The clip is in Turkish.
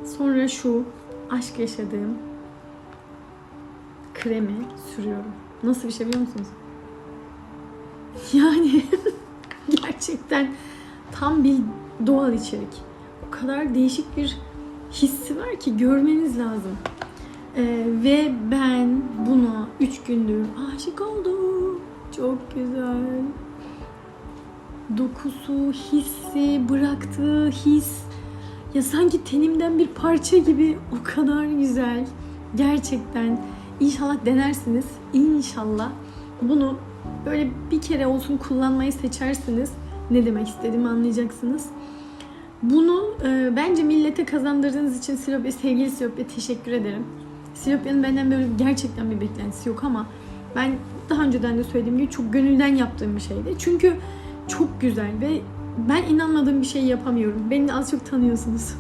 Sonra şu aşk yaşadığım kremi sürüyorum. Nasıl bir şey biliyor musunuz? Yani gerçekten tam bir doğal içerik. O kadar değişik bir hissi var ki görmeniz lazım. Ve ben buna 3 gündür aşık oldum. Çok güzel. Dokusu, hissi, bıraktığı his. Ya sanki tenimden bir parça gibi, o kadar güzel. Gerçekten. İnşallah denersiniz. İnşallah bunu böyle bir kere olsun kullanmayı seçersiniz. Ne demek istediğimi anlayacaksınız. Bunu bence millete kazandırdığınız için sevgili Silopya teşekkür ederim. Silopya'nın benden böyle gerçekten bir beklentisi yok ama ben daha önceden de söylediğim gibi çok gönülden yaptığım bir şeydi. Çünkü çok güzel ve ben inanmadığım bir şey yapamıyorum. Beni az çok tanıyorsunuz.